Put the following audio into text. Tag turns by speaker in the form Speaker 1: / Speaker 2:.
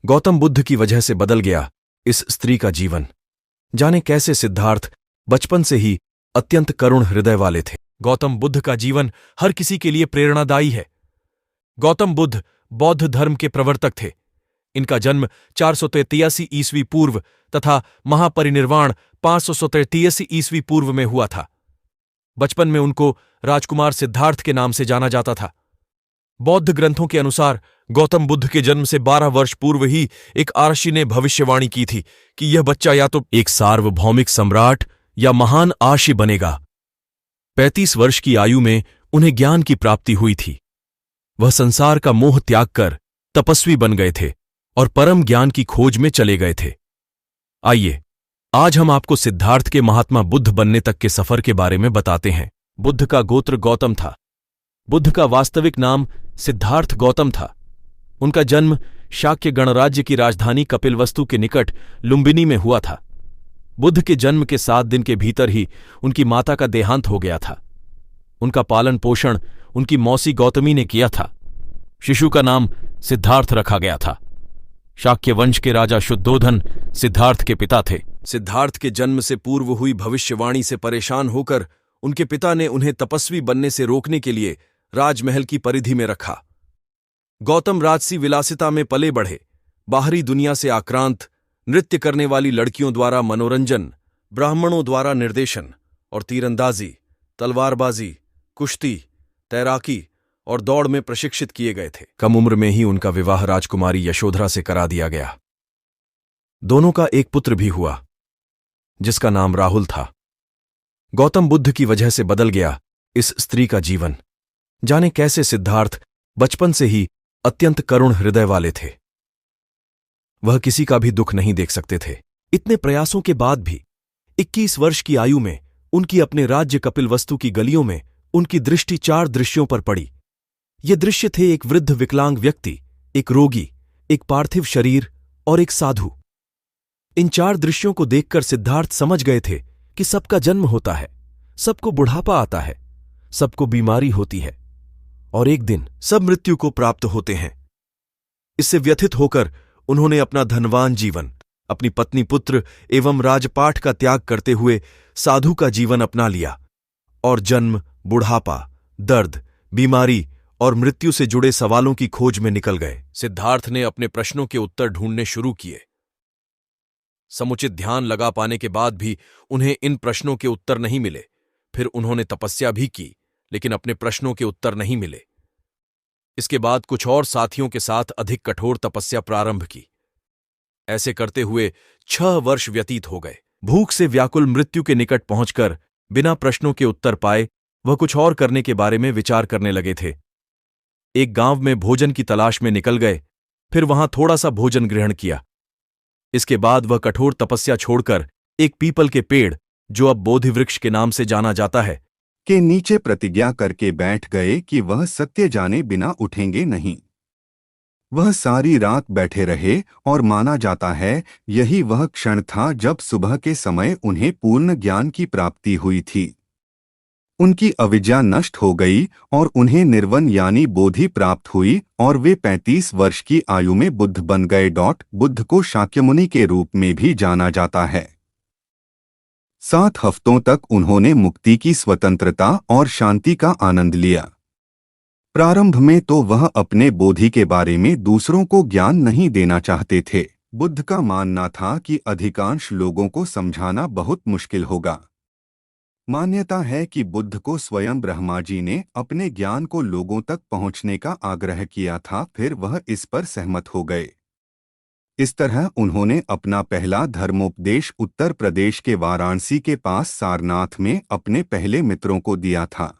Speaker 1: गौतम बुद्ध की वजह से बदल गया इस स्त्री का जीवन। जाने कैसे सिद्धार्थ बचपन से ही अत्यंत करुण हृदय वाले थे। गौतम बुद्ध का जीवन हर किसी के लिए प्रेरणादायी है। गौतम बुद्ध बौद्ध धर्म के प्रवर्तक थे। इनका जन्म 483 ईस्वी पूर्व तथा महापरिनिर्वाण 533 ईस्वी पूर्व में हुआ था। बचपन में उनको राजकुमार सिद्धार्थ के नाम से जाना जाता था। बौद्ध ग्रंथों के अनुसार गौतम बुद्ध के जन्म से 12 वर्ष पूर्व ही एक आर्षि ने भविष्यवाणी की थी कि यह बच्चा या तो एक सार्वभौमिक सम्राट या महान आर्षि बनेगा। 35 वर्ष की आयु में उन्हें ज्ञान की प्राप्ति हुई थी। वह संसार का मोह त्याग कर तपस्वी बन गए थे और परम ज्ञान की खोज में चले गए थे। आइए आज हम आपको सिद्धार्थ के महात्मा बुद्ध बनने तक के सफर के बारे में बताते हैं। बुद्ध का गोत्र गौतम था। बुद्ध का वास्तविक नाम सिद्धार्थ गौतम था। उनका जन्म शाक्य गणराज्य की राजधानी कपिलवस्तु के निकट लुम्बिनी में हुआ था। बुद्ध के जन्म के 7 दिन के भीतर ही उनकी माता का देहांत हो गया था। उनका पालन पोषण उनकी मौसी गौतमी ने किया था। शिशु का नाम सिद्धार्थ रखा गया था। शाक्य वंश के राजा शुद्धोधन सिद्धार्थ के पिता थे। सिद्धार्थ के जन्म से पूर्व हुई भविष्यवाणी से परेशान होकर उनके पिता ने उन्हें तपस्वी बनने से रोकने के लिए राजमहल की परिधि में रखा। गौतम राजसी विलासिता में पले बढ़े। बाहरी दुनिया से आक्रांत, नृत्य करने वाली लड़कियों द्वारा मनोरंजन, ब्राह्मणों द्वारा निर्देशन और तीरंदाजी, तलवारबाजी, कुश्ती, तैराकी और दौड़ में प्रशिक्षित किए गए थे। कम उम्र में ही उनका विवाह राजकुमारी यशोधरा से करा दिया गया। दोनों का एक पुत्र भी हुआ जिसका नाम राहुल था। गौतम बुद्ध की वजह से बदल गया इस स्त्री का जीवन। जाने कैसे सिद्धार्थ बचपन से ही अत्यंत करुण हृदय वाले थे। वह किसी का भी दुख नहीं देख सकते थे। इतने प्रयासों के बाद भी 21 वर्ष की आयु में उनकी अपने राज्य कपिलवस्तु की गलियों में उनकी दृष्टि 4 दृश्यों पर पड़ी। ये दृश्य थे एक वृद्ध विकलांग व्यक्ति, एक रोगी, एक पार्थिव शरीर और एक साधु। इन 4 दृश्यों को देखकर सिद्धार्थ समझ गए थे कि सबका जन्म होता है, सबको बुढ़ापा आता है, सबको बीमारी होती है और एक दिन सब मृत्यु को प्राप्त होते हैं। इससे व्यथित होकर उन्होंने अपना धनवान जीवन, अपनी पत्नी पुत्र एवं राजपाट का त्याग करते हुए साधु का जीवन अपना लिया और जन्म, बुढ़ापा, दर्द, बीमारी और मृत्यु से जुड़े सवालों की खोज में निकल गए। सिद्धार्थ ने अपने प्रश्नों के उत्तर ढूंढने शुरू किए। समुचित ध्यान लगा पाने के बाद भी उन्हें इन प्रश्नों के उत्तर नहीं मिले। फिर उन्होंने तपस्या भी की, लेकिन अपने प्रश्नों के उत्तर नहीं मिले। इसके बाद कुछ और साथियों के साथ अधिक कठोर तपस्या प्रारंभ की। ऐसे करते हुए 6 वर्ष व्यतीत हो गए। भूख से व्याकुल मृत्यु के निकट पहुंचकर बिना प्रश्नों के उत्तर पाए वह कुछ और करने के बारे में विचार करने लगे थे। एक गांव में भोजन की तलाश में निकल गए, फिर वहां थोड़ा सा भोजन ग्रहण किया। इसके बाद वह कठोर तपस्या छोड़कर एक पीपल के पेड़, जो अब बोधि वृक्ष के नाम से जाना जाता है,
Speaker 2: के नीचे प्रतिज्ञा करके बैठ गए कि वह सत्य जाने बिना उठेंगे नहीं। वह सारी रात बैठे रहे और माना जाता है यही वह क्षण था जब सुबह के समय उन्हें पूर्ण ज्ञान की प्राप्ति हुई थी। उनकी अविद्या नष्ट हो गई और उन्हें निर्वन यानी बोधि प्राप्त हुई और वे 35 वर्ष की आयु में बुद्ध बन गए। बुद्ध को शाक्यमुनि के रूप में भी जाना जाता है। 7 हफ्तों तक उन्होंने मुक्ति की स्वतंत्रता और शांति का आनंद लिया। प्रारंभ में तो वह अपने बोधि के बारे में दूसरों को ज्ञान नहीं देना चाहते थे। बुद्ध का मानना था कि अधिकांश लोगों को समझाना बहुत मुश्किल होगा। मान्यता है कि बुद्ध को स्वयं ब्रह्मा जी ने अपने ज्ञान को लोगों तक पहुंचने का आग्रह किया था, फिर वह इस पर सहमत हो गए। इस तरह उन्होंने अपना पहला धर्मोपदेश उत्तर प्रदेश के वाराणसी के पास सारनाथ में अपने पहले मित्रों को दिया था।